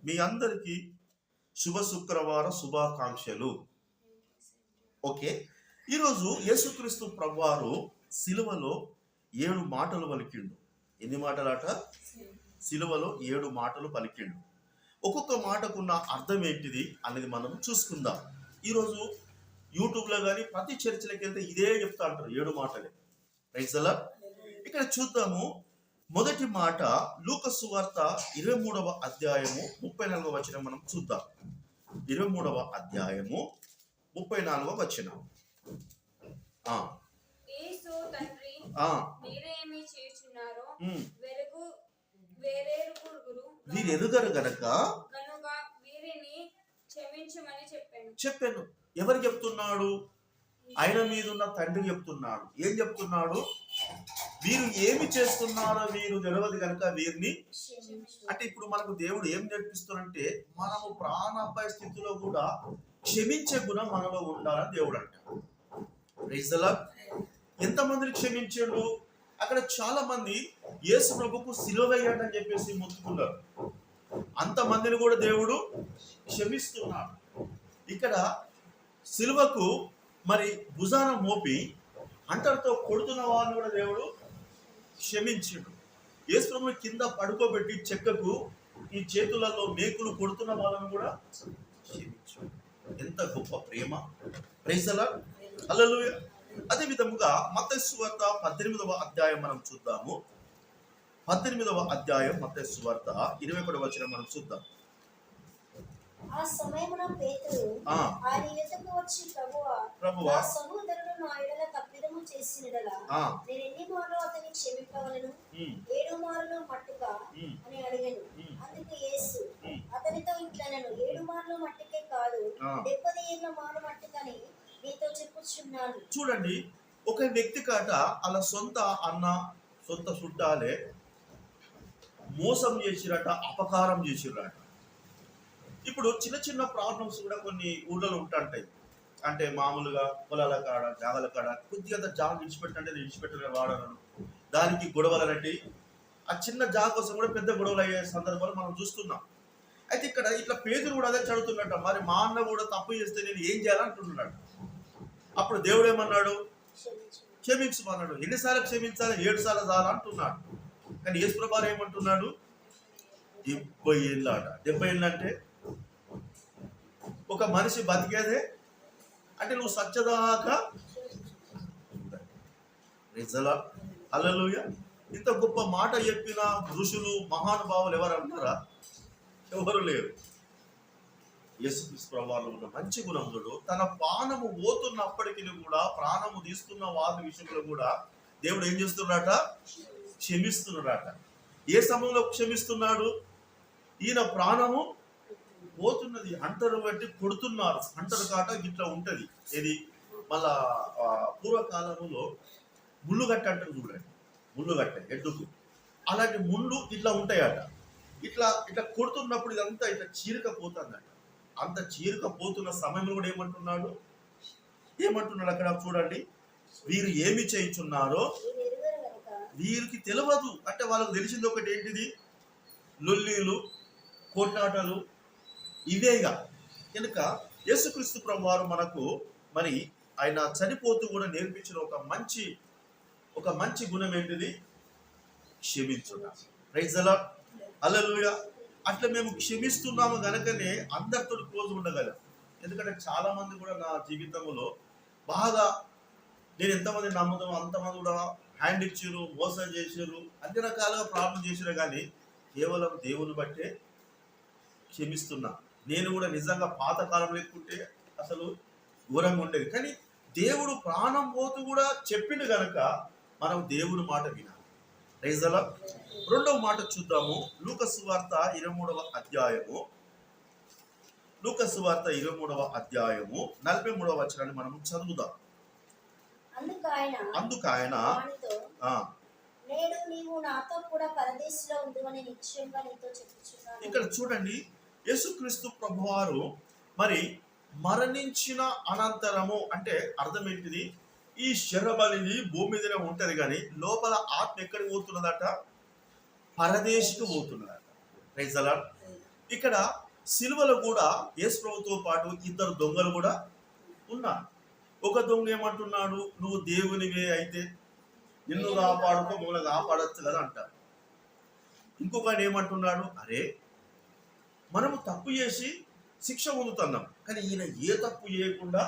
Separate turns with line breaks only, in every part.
మీ అందరికీ శుభ శుక్రవార శుభాకాంక్షలు. ఓకే, ఈరోజు యేసుక్రీస్తు ప్రభువారు సిలువలో 7 మాటలు పలికిండు. ఎన్ని మాటలాట? సిలువలో 7 మాటలు పలికిండు. ఒక్కొక్క మాటకున్న అర్థం ఏంటిది అనేది మనం చూసుకుందాం. ఈరోజు యూట్యూబ్లో కానీ ప్రతి చర్చిలకి వెళ్తే ఇదే చెప్తా అంటారు, 7 మాటలే. Praise the lord. ఇక్కడ చూద్దాము. మొదటి మాట లూకా సువార్త 23వ అధ్యాయము 34వ వచనం మనం చూద్దాం. 23వ అధ్యాయము 34వ వచనం.
యేసు తండ్రి మీరేమి చేయుచున్నారో
వీరెరుగరు గనక
వీరిని క్షమించమని
చెప్పాను. ఎవరు చెప్తున్నాడు? ఆయన మీద ఉన్న తండ్రి చెప్తున్నాడు. ఏం చెప్తున్నాడు? వీరు ఏమి చేస్తున్నారో వీరు తెలియదు కనుక వీరిని. అంటే ఇప్పుడు మనకు దేవుడు ఏం నేర్పిస్తున్నాడంటే, మనము ప్రాణాపాయ స్థితిలో కూడా క్షమించే గుణం మనలో ఉండాలని దేవుడు అంటాడు. Praise the lord. ఎంతమందిని క్షమించాడు? అక్కడ చాలా మంది యేసు ప్రభుకు సిలువ వేయండి అని చెప్పేసి మొత్తుకున్నారు. అంతమందిని కూడా దేవుడు క్షమిస్తున్నాడు. ఇక్కడ సిలువకు మరి భుజాన మోపి అంటర్తో కొడుతున్న వాళ్ళని కూడా దేవుడు క్షమించాడు. యేసు ప్రభుని కింద పడుకోబెట్టి చెక్కకు ఈ చేతులలో మేకులు కొడుతున్న వాళ్ళని కూడా క్షమించాడు. ఎంత గొప్ప ప్రేమ! Praise the Lord. హల్లెలూయా. అదే విధముగా మత్తయి సువార్త 18వ అధ్యాయం మనం చూద్దాము. 18వ అధ్యాయం మత్తయి సువార్త 21వ వచనం మనం చూద్దాం.
ఆ సమయమున పేతురు ఆయన యొద్దకు వచ్చి ప్రభువా నా సహోదరుడు నా ఎడల తప్పిదము చేసినడలా నేను ఎన్ని మార్లు అతన్ని క్షమింపవలెను? 7 మార్లు మట్టుగా అని అడిగాను. అందుకు యేసు అతనితో ఇట్లనెను, 7 మార్లు మట్టుకే కాదు 70 మార్లు మట్టుకని నీతో చెప్పుచున్నాను.
చూడండి, ఒక వ్యక్తి కాట అలా సొంత అన్న సొంత చుట్టాలే మోసం చేసిరట, అపకారం చేసిరట. ఇప్పుడు చిన్న చిన్న ప్రాబ్లమ్స్ కూడా కొన్ని ఊళ్ళలో ఉంటుంటాయి. అంటే మామూలుగా పొలాల కాడ, జాగల కాడ కొద్దిగా జాగ విడిచిపెట్టంటే విడిచిపెట్టలే వాడను, దానికి గొడవలనంటే ఆ చిన్న జాగ కోసం కూడా పెద్ద గొడవలు అయ్యే సందర్భాలు మనం చూస్తున్నాం. అయితే ఇక్కడ ఇట్లా పేదలు కూడా అదే చదువుతున్నట్ట, మరి మా అన్న కూడా తప్పు చేస్తే నేను ఏం చేయాలంటున్నాడు. అప్పుడు దేవుడు ఏమన్నాడు? క్షమించమన్నాడు. ఎన్నిసార్లు క్షమించాలి? 7 సార్లు చాలా అంటున్నాడు. కానీ యేసు ప్రభువారు ఏమంటున్నాడు? 70 ఏళ్ళు అట. 70 ఏళ్ళు అంటే ఒక మనిషి బతికేదే అంటే నువ్వు సత్యదాకా. హల్లెలూయా. ఇంత గొప్ప మాట చెప్పిన ఋషులు మహానుభావులు ఎవరు అంటారా? ఎవరు లేరు. యేసుక్రీస్తు ప్రభువారిలో ఉన్న మంచి గుణములు తన ప్రాణము పోతున్నప్పటికీ కూడా, ప్రాణము తీస్తున్న వారి విషయంలో కూడా దేవుడు ఏం చేస్తున్నాడట? క్షమిస్తున్నాడట. ఏ సమయంలో క్షమిస్తున్నాడు? ఈయన ప్రాణము పోతున్నది, అంటరు బట్టి కొడుతున్నారు. అంటరు కాట ఇట్లా ఉంటది. ఇది మళ్ళా పూర్వకాలంలో ముళ్ళుగట్ట అంటారు చూడండి, ముళ్ళుగట్ట ఎడ్డుకు అలాంటి ముళ్ళు ఇట్లా ఉంటాయట. ఇట్లా ఇట్లా కొడుతున్నప్పుడు ఇదంతా ఇట్లా చీరకపోతుందట. అంత చీరకపోతున్న సమయంలో కూడా ఏమంటున్నాడు అక్కడ చూడండి, వీరు ఏమి చేయుచున్నారో వీరికి తెలియదు. అంటే వాళ్ళకు తెలిసింది ఒకటి ఏంటిది? లొల్లీలు, కోట్లాటలు, ఇవేగా. కనుక యేసుక్రీస్తు ప్రభువారు మనకు మరి ఆయన చనిపోతూ కూడా నేర్పించిన ఒక మంచి గుణం ఏంటిది? క్షమించుట. Praise the Lord. హల్లెలూయా. అట్లా మేము క్షమిస్తున్నాము గనకనే అందరితో క్లోజ్ ఉండగలం. ఎందుకంటే చాలా మంది కూడా నా జీవితంలో బాగా నేను ఎంతమంది నమ్ముతామో అంతమంది కూడా హ్యాండ్ ఇచ్చారు, మోసం చేశారు, అన్ని రకాలుగా ప్రాబ్లం చేశారు. కానీ కేవలం దేవుని బట్టే క్షమిస్తున్నా. నేను కూడా నిజంగా పాతకాలం లేకుంటే అసలు ఘోరంగా ఉండేది. కానీ దేవుడు ప్రాణం పోతూ కూడా చెప్పిండు కనుక మనం దేవుని మాట వినాలి. Praise the lord. రెండవ మాట చూద్దాము. లూకా సువార్త 23వ అధ్యాయము 43వ వచనాన్ని మనం చదువుదాం. అందుకు ఆయన ఇక్కడ చూడండి, యేసుక్రీస్తు ప్రభువారు మరి మరణించిన అనంతరము అంటే అర్థం ఏంటిది? ఈ శరీరం అనేది భూమి మీదనే ఉంటది, కానీ లోపల ఆత్మ ఎక్కడికి పోతున్నదట? పరదేశికి పోతున్నదట. Praise the lord. ఇక్కడ సిలువలో కూడా యేసు ప్రభుతో పాటు ఇద్దరు దొంగలు కూడా ఉన్నారు. ఒక దొంగ ఏమంటున్నాడు, నువ్వు దేవునివే అయితే నిన్ను కాపాడుకో, మమ్మల్ని కాపాడచ్చు కదా అంటారు. ఇంకొక ఆయన ఏమంటున్నాడు, అరే మనము తప్పు చేసి శిక్ష పొందుతున్నాం, కానీ ఈయన ఏ తప్పు చేయకుండా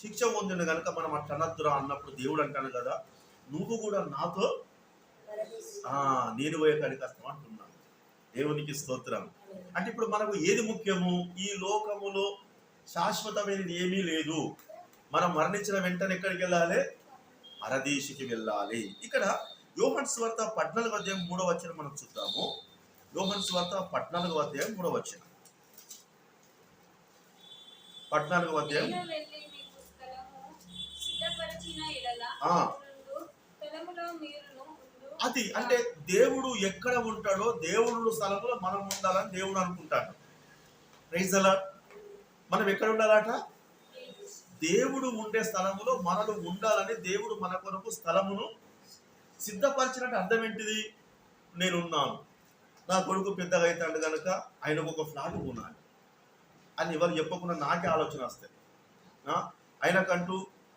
శిక్ష పొందిన కనుక మనం అట్లా అనద్దురా అన్నప్పుడు దేవుడు అంటాను కదా, నువ్వు కూడా నాతో నేను పోయే కాడికి వస్తాం అంటున్నాను. దేవునికి స్తోత్రం. అంటే ఇప్పుడు మనకు ఏది ముఖ్యము, ఈ లోకములో శాశ్వతమైనది ఏమీ లేదు. మనం మరణించిన వెంటనే ఎక్కడికి వెళ్ళాలి, పరదేశికి వెళ్ళాలి. ఇక్కడ యోహాను సువార్త 14:3 మనం చూద్దాము. యోహాను సువార్త 14:3. 14
నేను వెళ్ళి మీకు స్థలము సిద్ధపరచిన ఎడల స్థలములో మీరును ఉండు.
అది అంటే దేవుడు ఎక్కడ ఉంటాడో దేవుడు స్థలంలో మనం ఉండాలని దేవుడు అనుకుంటాడు. Praise the lord. మనం ఎక్కడ ఉండాలట, దేవుడు ఉండే స్థలములో మనము ఉండాలని దేవుడు మన కొరకు స్థలమును సిద్ధపరిచినట్టు. అర్థం ఏంటిది, నేనున్నాను, నా కొడుకు పెద్దగా అవుతాడు కనుక ఆయనకు ఒక ఫ్లాట్ కొనాలి అని ఎవరు చెప్పకుండా నాకే ఆలోచన వస్తాయి. ఆయనకంటూ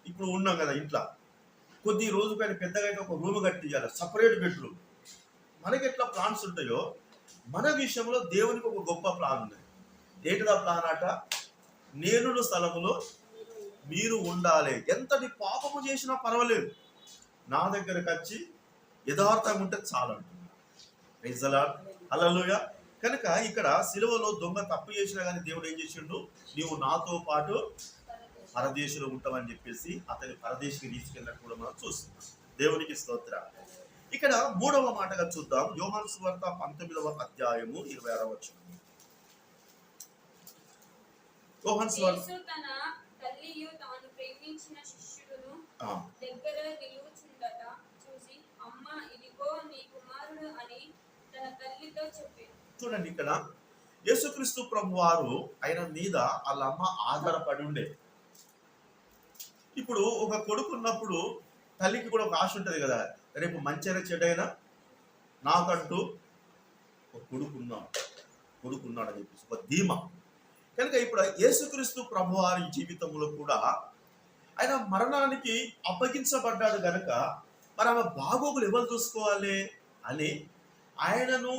ఇప్పుడు ఉన్నాం కదా ఇంట్లో, కొద్ది రోజుకి ఆయన పెద్దగా అయితే ఒక రూమ్ కట్టించాలి, సపరేట్ బెడ్రూమ్. మనకి ఎట్లా ప్లాన్స్ ఉంటాయో మన విషయంలో దేవునికి ఒక గొప్ప ప్లాన్ ఉంది. ఏంటిదా ప్లాన్ అట, నేనున్న స్థలములో మీరు ఉండాలి. ఎంతటి పాపము చేసినా పర్వాలేదు, నా దగ్గరకు వచ్చి యథార్థంగా ఉంటే చాలు అంటున్నాడు. Praise the Lord. హల్లెలూయా. కనుక ఇక్కడ సిలువలో దొంగ తప్పు చేసినా కానీ దేవుడు ఏం చేసిండు, నీవు నాతో పాటు పరదేశంలో ఉంటామని చెప్పేసి అతని పరదేశికి తీసుకెళ్ళినట్టు కూడా మనం చూస్తున్నాం. దేవునికి స్తోత్రం. ఇక్కడ 3వ మాటగా చూద్దాం. యోహాను సువార్త 19:26. యోహాను సువార్త
తన తల్లియు తాను ప్రేమించిన శిష్యులను దగ్గర నిలుచుండట చూసి, అమ్మా ఇదిగో నీ కుమారుడు అని తన తల్లితో చెప్పాడు.
చూడండి, ఇక్కడ యేసుక్రీస్తు ప్రభు వారు ఆయన మీద వాళ్ళ అమ్మ ఆధారపడి ఉండే. ఇప్పుడు ఒక కొడుకు ఉన్నప్పుడు తల్లికి కూడా ఒక ఆశ ఉంటుంది కదా, రేపు మంచైనా చెడ్డైనా నాకంటూ ఒక కొడుకున్నాడు అని చెప్పేసి ఒక ధీమా. కనుక ఇప్పుడు యేసుక్రీస్తు ప్రభు వారి జీవితంలో కూడా ఆయన మరణానికి అప్పగించబడ్డాడు కనుక మరి ఆమె బాగోగులు ఎవరు చూసుకోవాలి అని ఆయనను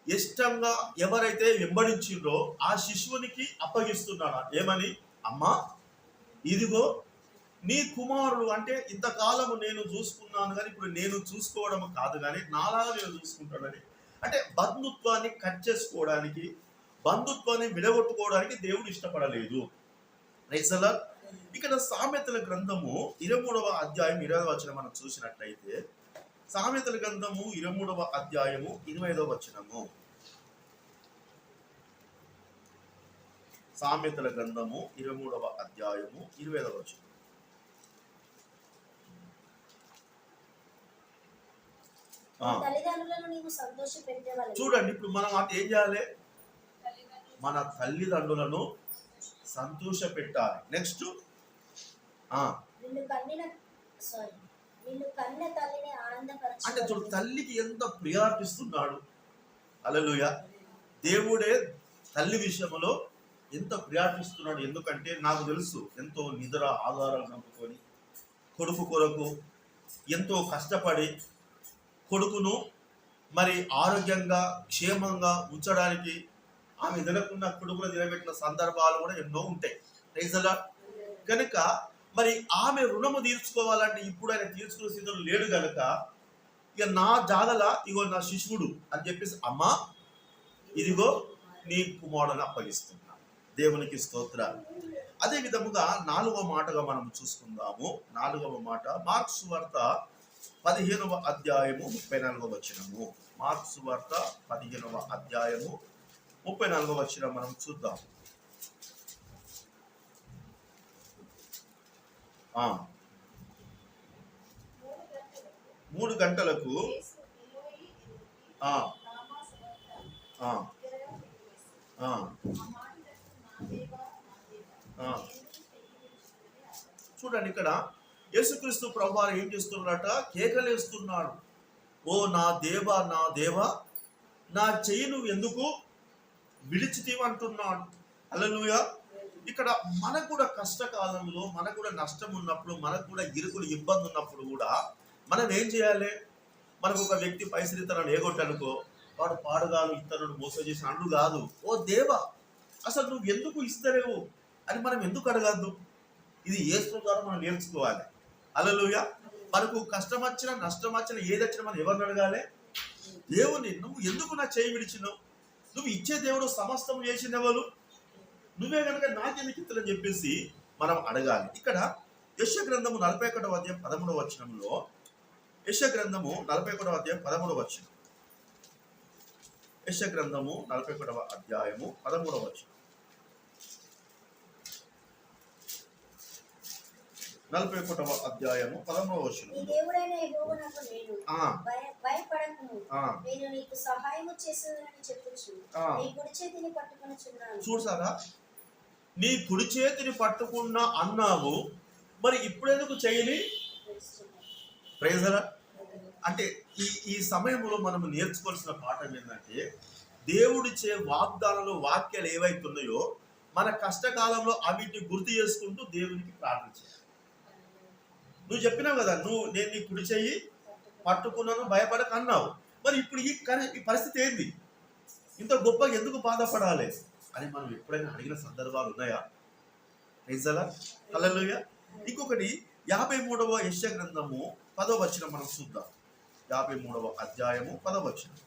ఇష్టంగా ఎవరైతే వెంబడించిండ్రో ఆ శిశువునికి అప్పగిస్తున్నాడు. ఏమని, అమ్మా ఇదిగో నీ కుమారుడు. అంటే ఇంతకాలము నేను చూసుకున్నాను కానీ ఇప్పుడు నేను చూసుకోవడం కాదు కానీ నాలాగా నేను చూసుకుంటాడని. అంటే బంధుత్వాన్ని కట్ చేసుకోవడానికి, బంధుత్వాన్ని విడగొట్టుకోవడానికి దేవుడు ఇష్టపడలేదు. Praise the lord. ఇక్కడ సామెతల గ్రంథము 23:20 మనం చూసినట్లయితే, సామెతల గ్రంథము 23:25. సామెతల గ్రంథము 23:25. చూడండి, ఇప్పుడు మనం అంటే ఏం చేయాలి, మన తల్లిదండ్రులను సంతోష పెట్టాలి. నెక్స్ట్ అంటే చూడు, తల్లికి ఎంత ప్రియారిటీ ఇస్తున్నాడు. హల్లెలూయా. దేవుడే తల్లి విషయంలో ఎంత ప్రియారిటీ ఇస్తున్నాడు. ఎందుకంటే నాకు తెలుసు, ఎంతో నిద్ర ఆధారాలు చంపుకొని కొడుకు కొరకు ఎంతో కష్టపడి కొడుకును మరి ఆరోగ్యంగా క్షేమంగా ఉంచడానికి ఆమె తినకుండా కొడుకులు తినబెట్టిన సందర్భాలు కూడా ఎన్నో ఉంటాయి. Praise the lord. కనుక మరి ఆమె రుణము తీర్చుకోవాలంటే ఇప్పుడు ఆయన తీర్చుకునే స్థితిలో లేడు కనుక ఇక నా జాగల ఇగో నా శిశువుడు అని చెప్పేసి, అమ్మా ఇదిగో నీ కుమారుడుని అప్పగిస్తున్నా. దేవునికి స్తోత్రాలు. అదే విధముగా 4వ మాటగా మనం చూసుకుందాము. 4వ మాట మార్కు సువార్త 15:34. మార్కు సువార్త 15:34 మనం చూద్దాం. 3 గంటలకు చూడండి, ఇక్కడ యేసుక్రీస్తు ప్రభువారు ఏం చేస్తున్నాడట, కేకలేస్తున్నాడు. ఓ నా దేవా, నా దేవా, నా చెయ్యి నువ్వు ఎందుకు విడిచితీవి అంటున్నాడు. హల్లెలూయా. ఇక్కడ మనకు కూడా కష్టకాలంలో, మనకు కూడా నష్టం ఉన్నప్పుడు, మనకు కూడా ఇరుకులు ఇబ్బంది ఉన్నప్పుడు కూడా మనం ఏం చేయాలి? మనకు ఒక వ్యక్తి పైసలు ఇతరులను ఏగొట్టనుకో, వాడు పాడుగాను ఇతరులను మోసం చేసిన అండు కాదు. ఓ దేవా, అసలు నువ్వు ఎందుకు ఇస్తలేవు అని మనం ఎందుకు అడగద్దు? ఇది యేసు ద్వారా మనం నేర్చుకోవాలి. హల్లెలూయా. మనకు కష్టం వచ్చినా నష్టం వచ్చినా ఏది వచ్చినా మనం ఎవరిని అడగాలి? దేవుని. నువ్వు ఎందుకు నా చేయి విడిచినావు? నువ్వు ఇచ్చే దేవుడు సమస్తం చేసినవాళ్ళు, నువ్వే కనుక నాకెందుకు ఇత్తలని చెప్పేసి మనం అడగాలి. ఇక్కడ యెషయా గ్రంథము 41వ అధ్యాయం 13వ వచనంలో, యెషయా గ్రంథము 41వ అధ్యాయం 13వ వచనం, యెషయా గ్రంథము 41వ అధ్యాయము 13వ వచనం, 41వ అధ్యాయము 13వ వచనం.
నీ దేవుడైన యెహోవానకు నేను భయపడకుము, నేను నీకు సహాయము చేసేదనని చెప్పుచు నీ కుడి చేతిని పట్టుకొనుచున్నాను.
చూసారా, నీ కుడి చేతిని పట్టుకున్నా అన్నావు, మరి ఇప్పుడెందుకు చేయని? Praise the lord. అంటే ఈ సమయంలో మనం నేర్చుకోవాల్సిన పాఠం ఏంటంటే, దేవుడిచ్చే వాగ్దానాలు, వాక్యాలు ఏవైతున్నాయో మన కష్టకాలంలో అవిటిని గుర్తు చేసుకుంటూ దేవునికి ప్రార్థించాలి. నువ్వు చెప్పినావు కదా, నేను నీ కుడి చెయ్యి పట్టుకున్నాను భయపడక అన్నావు, మరి ఇప్పుడు ఈ పరిస్థితి ఏంది? ఇంత గొప్పగా ఎందుకు బాధపడాలి అని మనం ఎప్పుడైనా అడిగిన సందర్భాలు ఉన్నాయా? Praise the Lord. హల్లెలూయా. ఇంకొకటి 53వ యెషయా గ్రంథము 10వ వచనం మనం చూద్దాం. 53వ అధ్యాయము 10వ వచనం,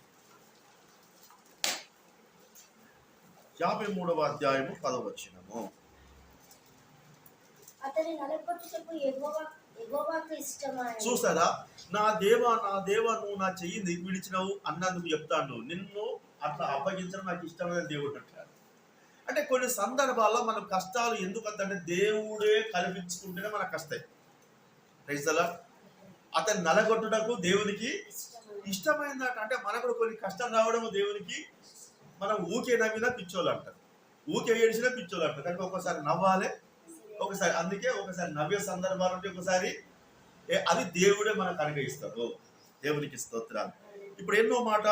53వ అధ్యాయము 10వ వచనము.
అతని నలగొట్టుటకు యెహోవాకు ఇష్టమాయెను.
చూసారా, నా దేవా నువ్వు నా చెయ్యి విడిచినావు అన్నందుకు చెప్తాను, నిన్ను అట్లా అప్పగించడం నాకు ఇష్టమైన దేవుడు అంటాడు. అంటే కొన్ని సందర్భాల్లో మన కష్టాలు ఎందుకు అంటే దేవుడే కల్పించుకుంటేనే మనకు వస్తాయి. Praise the lord. అతను నలగొట్టుటకు దేవునికి ఇష్టమైందట. అంటే మనకు కొన్ని కష్టాలు రావడం దేవునికి, మనం ఊకే నవ్వినా పిచ్చోళ్ళు అంటారు, ఊకే ఏడిచినా పిచ్చోళ్ళు అంటారు. కానీ ఒకసారి నవ్వాలి, ఒకసారి అందుకే ఒకసారి నవ్వే సందర్భాలు ఉంటే, ఒకసారి అది దేవుడే మనకు అనుగ్రహిస్తాడు. దేవునికి స్తోత్రాలు. ఇప్పుడు ఎన్నో మాట,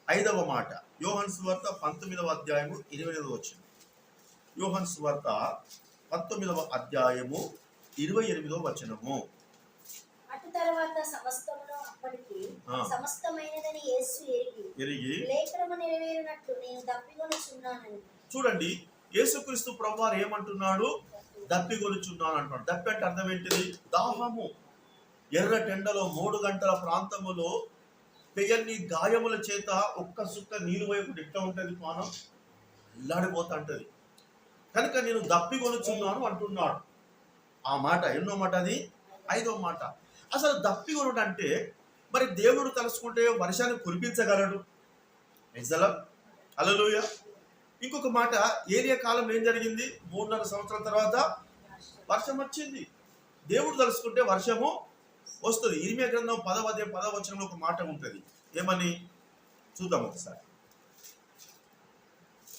5వ మాట, యోహాను సువార్త 19వ అధ్యాయము 28వ వచనం. యోహాను సువార్త 19వ అధ్యాయము 28వ వచనము.
అటు తర్వాత సమస్తమును అప్పటికి సమస్తమైనదని యేసు ఎరిగి లేఖనము నెరవేరినట్లు నేను దప్పికొనుచున్నానని.
చూడండి, యేసుక్రీస్తు ప్రభువారు ఏమంటున్నాడు? దప్పికొనుచున్నాను అంటున్నాడు. దప్పి అంటే అర్థం ఏంటిది? దాహము. ఎర్ర టెండలో 3 గంటల ప్రాంతములో పెయ్యన్ని గాయముల చేత ఒక్క సుక్క నీళ్ళు వైపు ఎట్లా ఉంటుంది? పానం ఇల్లాడిపోతా ఉంటుంది. కనుక నేను దప్పికొనుచున్నాను అంటున్నాడు. ఆ మాట ఎన్నో మాట? అది 5వ మాట. అసలు దప్పికొనుట అంటే, మరి దేవుడు తలుసుకుంటే వర్షాన్ని కురిపించగలడు. Praise the Lord. హల్లెలూయా. ఇంకొక మాట, ఏలియా కాలంలో ఏం జరిగింది? 3.5 సంవత్సరాల తర్వాత వర్షం వచ్చింది. దేవుడు తలుసుకుంటే వర్షము వస్తుంది. ఇర్మియా గ్రంథం 10వ అధ్యాయం 10వ వచనంలో ఒక మాట ఉంటుంది. ఏమని చూద్దాం ఒకసారి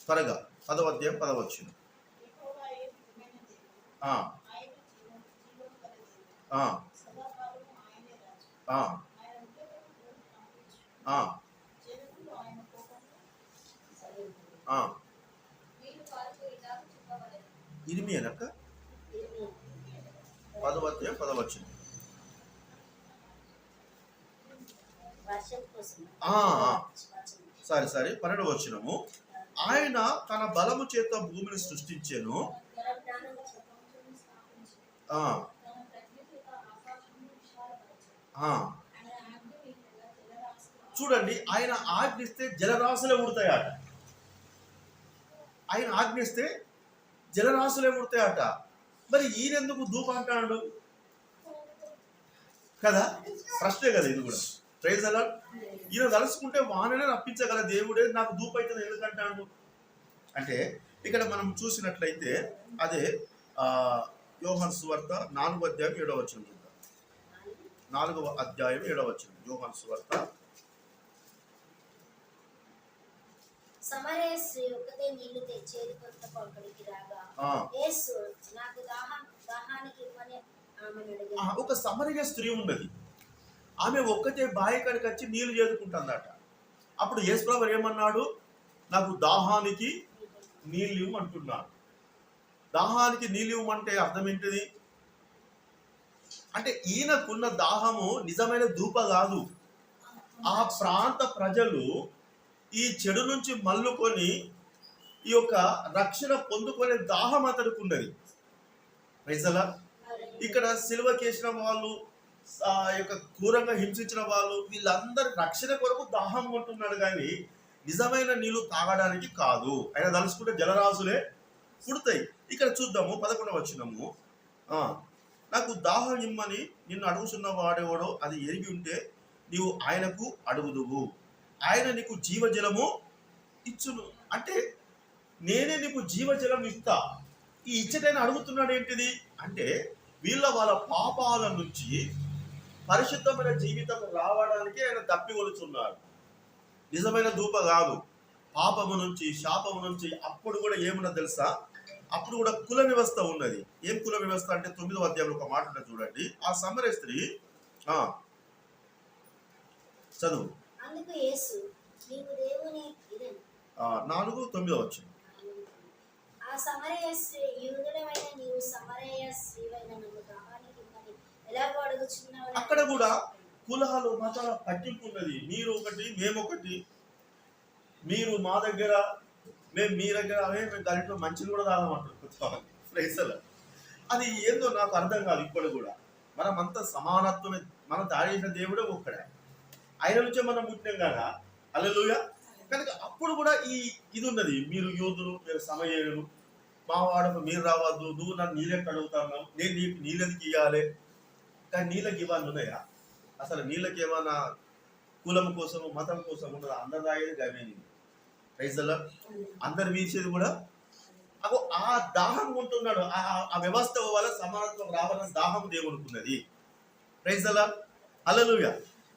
త్వరగా. 10వ అధ్యాయం 10వ వచనం. ఇర్మియానక్క 10వ అధ్యాయం 10వ వచనం. సరే 12వ వచనము. ఆయన తన బలము చేత భూమిని సృష్టించెను. చూడండి, ఆయన ఆజ్ఞిస్తే జలరాశులే ఉడతాయట. ఆయన ఆజ్ఞిస్తే జలరాశులే ఉడతాయట. మరి ఈయనెందుకు ధూప అంటాడు కదా? ప్రశ్నే కదా ఇది కూడా. Praise the lord. ఈయన తలుసుకుంటే వాననే రప్పించగల దేవుడే నాకు ధూప అయితే ఎందుకంటాడు అంటే, ఇక్కడ మనం చూసినట్లయితే అదే యోహాను సువార్త 4వ అధ్యాయం 7వ వచనం చూద్దాం. 4వ అధ్యాయం 7వ వచనం. యోహాను సువార్త.
సమరయ స్త్రీ ఒక్కతే నీళ్లు తెచ్చేది కొత్త అక్కడికి రాగా యేసు నాకు దాహానికి ఇవ్వని ఆమెను అడిగాడు.
ఒక సమరయ స్త్రీ ఉన్నది, ఆమె ఒక్కతే బావి కాడికి వచ్చి నీళ్లు చేదుకుంటుందట. అప్పుడు యేసు ప్రభువు ఏమన్నాడు? నాకు దాహానికి నీళ్ళు ఇవ్వమంటున్నాడు. దాహానికి నీళ్ళు ఇవ్వమంటే అర్థం ఏంటిది అంటే ఈయనకున్న దాహము నిజమైన ధూప కాదు. ఆ ప్రాంత ప్రజలు ఈ చెడు నుంచి మల్లుకొని ఈ యొక్క రక్షణ పొందుకునే దాహం అతనికి ఉన్నది. ప్రజల ఇక్కడ సిలువ కేసిన వాళ్ళు, ఆ యొక్క క్రూరంగా హింసించిన వాళ్ళు, వీళ్ళందరి రక్షణ కొరకు దాహం ఉంటున్నాడు కానీ నిజమైన నీళ్లు తాగడానికి కాదు. ఆయన తలుసుకుంటే జలరాశులే పుడతాయి. ఇక్కడ చూద్దాము 11వ వచనము. నాకు దాహం ఇమ్మని నిన్ను అడుగుతున్న వాడేవాడో అది ఎరిగి ఉంటే నీవు ఆయనకు అడుగుదువు, ఆయన నీకు జీవజలము ఇచ్చును. అంటే నేనే నీకు జీవజలం ఇస్తా. ఈ ఇచ్చటైనా అడుగుతున్నాడు ఏంటిది అంటే వాళ్ళ పాపాల నుంచి పరిశుద్ధమైన జీవితం రావడానికి ఆయన తప్పికొలుచున్నాడు. నిజమైన ధూప కాదు. పాపము నుంచి, శాపము నుంచి. అప్పుడు కూడా ఏమున్నా తెలుసా, అప్పుడు కూడా కుల వ్యవస్థ ఉన్నది. ఏం కుల వ్యవస్థ అంటే 9వ అధ్యాయంలో ఒక మాట ఉంటుంది చూడండి. ఆ సమరయ స్త్రీ చదువు 4:9 వచ్చింది. అక్కడ కూడా కులాలు మతాల పట్టింపు ఉన్నది. మీరు ఒకటి, మేమొకటి, మీరు మా దగ్గర, మేము మీ దగ్గర, మేము దాంట్లో మంచిని కూడా తాగమంటారు. అది ఏందో నాకు అర్థం కాదు. ఇప్పుడు కూడా మనమంతా సమానత్వమే. మనం దాడి చేసిన దేవుడే ఒక్కడే, ఆయన నుంచే మనం పుట్టినాం కదా. హల్లెలూయా. కనుక అప్పుడు కూడా ఇది ఉన్నది. మీరు యోధులు, మీరు సమయేయులు, మా వాడకు మీరు రావద్దు, నువ్వు నన్ను నీళ్ళకి అడుగుతాను, నేను నీకు నీళ్ళకి ఇవ్వాలి. కానీ నీళ్ళకి ఇవ్వాలి ఉన్నాయా? అసలు నీళ్ళకి ఏమైనా కులం కోసం, మతం కోసం ఉన్నది? అందరు తాగేది గమేది. ప్రైజ్లా అందరు వీచేది కూడా అగో ఆ దాహం ఉంటున్నాడు. ఆ వ్యవస్థ వల్ల సమానత్వం రావాలని దాహం దేవుడుకున్నది. ప్రైజ్లా. హల్లెలూయా.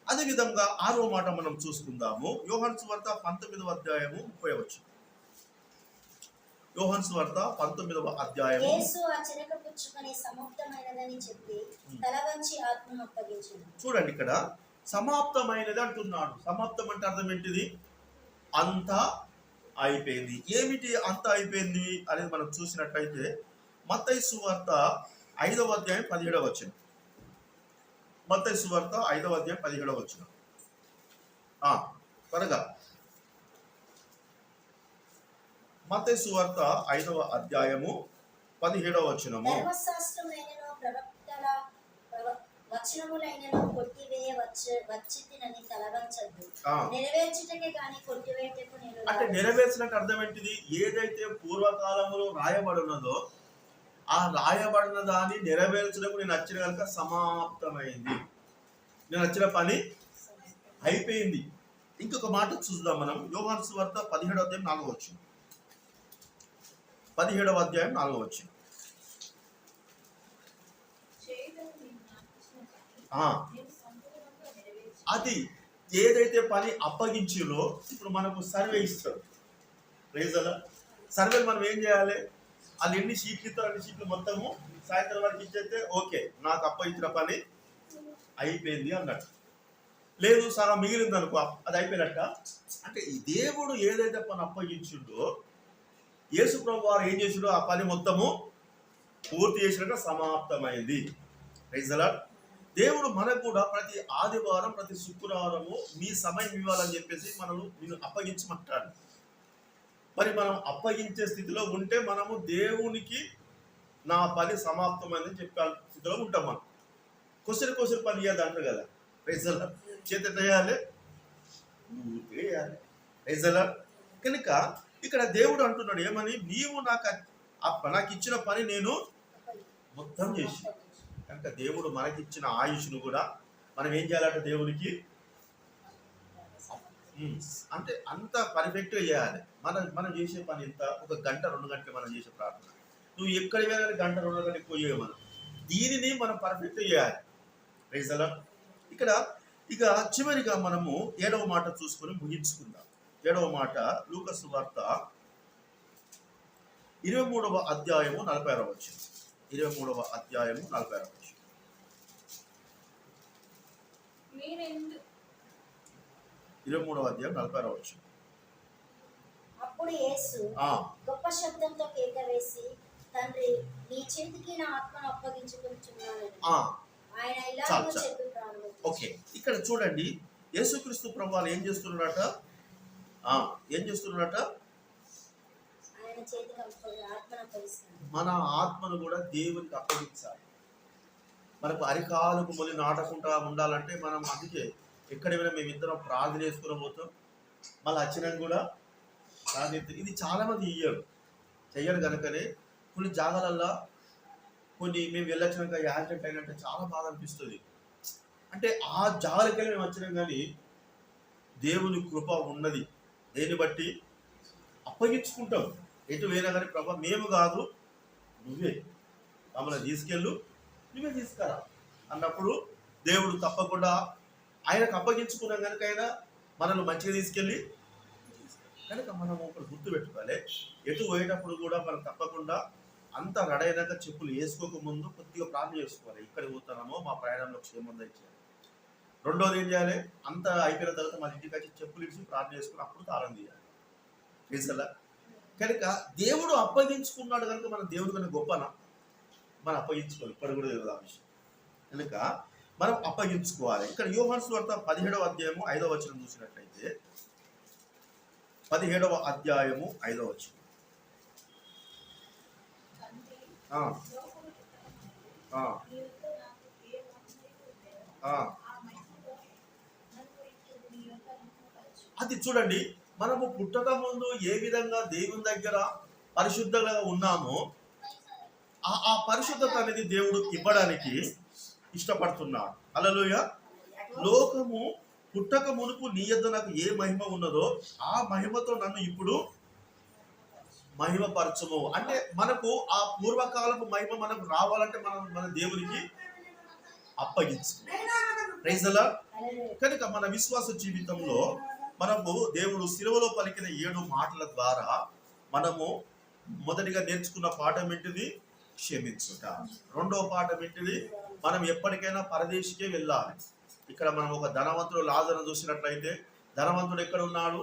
అదే విధంగా 6వ మాట మనం చూసుకుందాము. యోహాను సువార్త 19వ అధ్యాయము 30 వచనం. యోహాను సువార్త 19వ అధ్యాయము. చూడండి, ఇక్కడ సమాప్తమైనది అంటున్నాడు. సమాప్తం అంటే అర్థం ఏంటిది? అంతా అయిపోయింది. ఏమిటి అంతా అయిపోయింది అనేది మనం చూసినట్టయితే మత్తయి సువార్త 5వ అధ్యాయం 17వ వచనం. మత్తయి సువార్త 5వ అధ్యాయం 17వ వచనం. త్వరగా మత్తయి సువార్త 5వ అధ్యాయము 17వ వచనము. అంటే నెరవేర్చినట్టు అర్థం ఏంటిది? ఏదైతే పూర్వకాలంలో రాయబడినదో ఆ రాయబడిన దాన్ని నెరవేర్చడం నేను వచ్చిన కనుక సమాప్తమైంది. నేను వచ్చిన పని అయిపోయింది. ఇంకొక మాట చూద్దాం మనం. యోహాను సువార్త 17వ అధ్యాయం 4వ వచనం. 17వ అధ్యాయం 4వ వచనం. అది ఏదైతే పని అప్పగించిలో ఇప్పుడు మనకు సర్వే ఇస్తారు. రేజలా సర్వేలు మనం ఏం చేయాలి? వాళ్ళు ఎన్ని షీట్లు ఇస్తారు, అన్ని షీట్లు మొత్తము సాయంత్రం వరకు ఇచ్చేస్తే ఓకే, నాకు అప్పగించిన పని అయిపోయింది అన్నట్టు. లేదు సగం మిగిలింది అనుకో, అది అయిపోయినట్ట. అంటే ఈ దేవుడు ఏదైతే పని అప్పగించిండో యేసు ప్రభు వారు ఏం చేసిండో ఆ పని మొత్తము పూర్తి చేసినట్టు సమాప్తమైంది. రైజలా. దేవుడు మనకు కూడా ప్రతి ఆదివారం, ప్రతి శుక్రవారము మీ సమయం ఇవ్వాలని చెప్పేసి మనల్ని నేను అప్పగించమంటాడు. మరి మనం అప్పగించే స్థితిలో ఉంటే మనము దేవునికి నా పని సమాప్తమైందని చెప్పే స్థితిలో ఉంటాం. మనం కొసరి పని ఇవ్వాలి అంటారు కదా. రైజలా. చేత వేయాలి, వేయాలి. రైజలా. కనుక ఇక్కడ దేవుడు అంటున్నాడు ఏమని? నీవు నాకు ఇచ్చిన పని నేను మొత్తం చేసి. కనుక దేవుడు మనకిచ్చిన ఆయుష్ను కూడా మనం ఏం చేయాలంటే దేవునికి అంటే అంత పర్ఫెక్ట్గా చేయాలి. మనం చేసే పని ఎంత? 1 గంట 2 గంటలు మనం చేసే ప్రార్థన. నువ్వు ఎక్కడికి వెళ్ళాలి? 1 గంట 2 గంటలు పోయే మనం దీనిని మనం పర్ఫెక్ట్గా చేయాలి. రైజలా. ఇక్కడ ఇక చివరిగా మనము 7వ మాట చూసుకొని ముగించుకుందాం. 7వ మాట లూకా సువార్త 23వ అధ్యాయము 46వ వచనం. 23వ అధ్యాయము 46వ వచనం. 23వ అధ్యాయం 46వ వచనం.
అప్పుడు యేసు గొప్ప శబ్దంతో కేక వేసి, తండ్రి, నీ చేతికి నా ఆత్మను అప్పగించుకుంటున్నానని ఆయన ఇలాగ చెప్పి ప్రారంభించారు.
ఓకే, ఇక్కడ చూడండి, యేసుక్రీస్తు ప్రభువు ఏం చేస్తున్నారట? ఏం చేస్తున్నారట?
ఆయన చేతికి ఆత్మను అప్పగిస్తున్నారు.
మన ఆత్మను కూడా దేవునికి అప్పగించాలి. మనకు అరికాలకు మొలి నాటకుండా ఉండాలంటే మనం అందుకే ఎక్కడైనా మేమిద్దరం ప్రార్థన చేసుకుని పోతాం, మళ్ళీ వచ్చినాక కూడా ప్రార్థన. ఇది చాలామంది చెయ్యరు కనుకనే కొన్ని జాగాలల్లో కొన్ని మేము వెళ్ళొచ్చినాక యాక్సిడెంట్ అయినట్టే చాలా బాధ అనిపిస్తుంది. అంటే ఆ జాగాలకి మేము వచ్చినాం, కానీ దేవుని కృప ఉన్నది. దేన్ని బట్టి అప్పగించుకుంటాం. ఎటు పోయినా కానీ ప్రభా మేము కాదు, నువ్వే మమ్మల్ని తీసుకెళ్ళు, నువ్వే తీసుకురా అన్నప్పుడు దేవుడు తప్పకుండా ఆయనకు అప్పగించుకున్నాం కనుక ఆయన మనల్ని మంచిగా తీసుకెళ్ళి కనుక మనం ఒకటి గుర్తు పెట్టుకోవాలి. ఎటు పోయేటప్పుడు కూడా మనం తప్పకుండా అంత రెడీ అయినాక చెప్పులు వేసుకోక ముందు కొద్దిగా ప్రార్థన చేసుకోవాలి. ఇక్కడికి పోతున్నామో మా ప్రయాణంలో క్షేమం దయచేయాలి. రెండోది ఏం చేయాలి? అంత అయిపోయిన తర్వాత మన ఇంటికి వచ్చి చెప్పులు ఇచ్చి ప్రార్థన చేసుకుని అప్పుడు తాళం తీయాలి. తెలుసలా? కనుక దేవుడు అప్పగించుకున్నాడు కనుక మన దేవుడు కనుక గొప్పనా? మనం అప్పగించుకోవాలి. ఇప్పుడు కూడా తెలియదు ఆ విషయం. కనుక మనం అప్పగించుకోవాలి. ఇక్కడ యోహాను సువార్త 17వ అధ్యాయము 5వ వచనం చూసినట్లయితే 17వ అధ్యాయము 5వ వచనం. అది చూడండి, మనము పుట్టక ముందు ఏ విధంగా దేవుని దగ్గర పరిశుద్ధంగా ఉన్నామో ఆ పరిశుద్ధత అనేది దేవుడు ఇవ్వడానికి ఇష్టపడుతున్నాడు. హల్లెలూయా. లోకము పుట్టక మునుపు నీ యొద్ద నాకు ఏ మహిమ ఉన్నదో ఆ మహిమతో నన్ను ఇప్పుడు మహిమపరచము. అంటే మనకు ఆ పూర్వకాలపు మహిమ మనకు రావాలంటే మనం మన దేవునికి అప్పగించుకోవాలి. Praise the lord. కనుక మన విశ్వాస జీవితంలో మనము దేవుడు సిలువలో పలికిన 7 మాటల ద్వారా మనము మొదటిగా నేర్చుకున్న పాఠం ఏంటిది? క్షమించుట. రెండవ పాఠం ఏంటిది? మనం ఎప్పటికైనా పరదేశికే వెళ్ళాలి. ఇక్కడ మనం ఒక ధనవంతుడు లాజరును చూసినట్లయితే ధనవంతుడు ఎక్కడ ఉన్నాడు?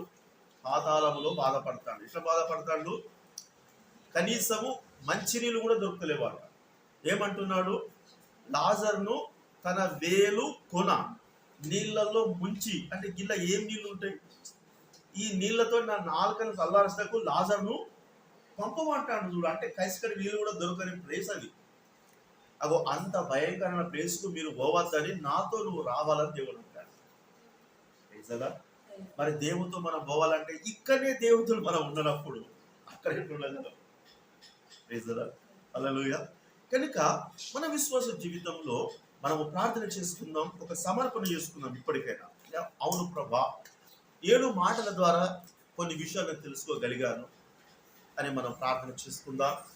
పాతాళములో బాధపడతాడు. ఎట్లా బాధపడతాడు? కనీసము మంచినీళ్ళు కూడా దొరకలేవాడు. ఏమంటున్నాడు? లాజరును తన వేలు కొన నీళ్ళల్లో ముంచి, అంటే గిల్ల ఏం నీళ్ళు ఉంటాయి, ఈ నీళ్ళతో నా నాలుకను చల్లార్చకు లాజరును పంపమంటాడు. చూడు, అంటే కసికడి నీళ్ళు కూడా దొరకని ప్లేస్ అది. అగో అంత భయంకరమైన ప్లేస్కు మీరు పోవద్దని, నాతో నువ్వు రావాలని దేవుడు అంటాడు. మరి దేవుడితో మనం పోవాలంటే ఇక్కడనే దేవుతులు మనం ఉండనప్పుడు అక్కడ ఉండగలం. హల్లెలూయా. కనుక మన విశ్వాస జీవితంలో మనము ప్రార్థన చేసుకుందాం, ఒక సమర్పణ చేసుకుందాం. ఇప్పటికైనా అవును ప్రభా, 7 మాటల ద్వారా కొన్ని విషయాలను తెలుసుకోగలిగాను అని మనం ప్రార్థన చేసుకుందాం.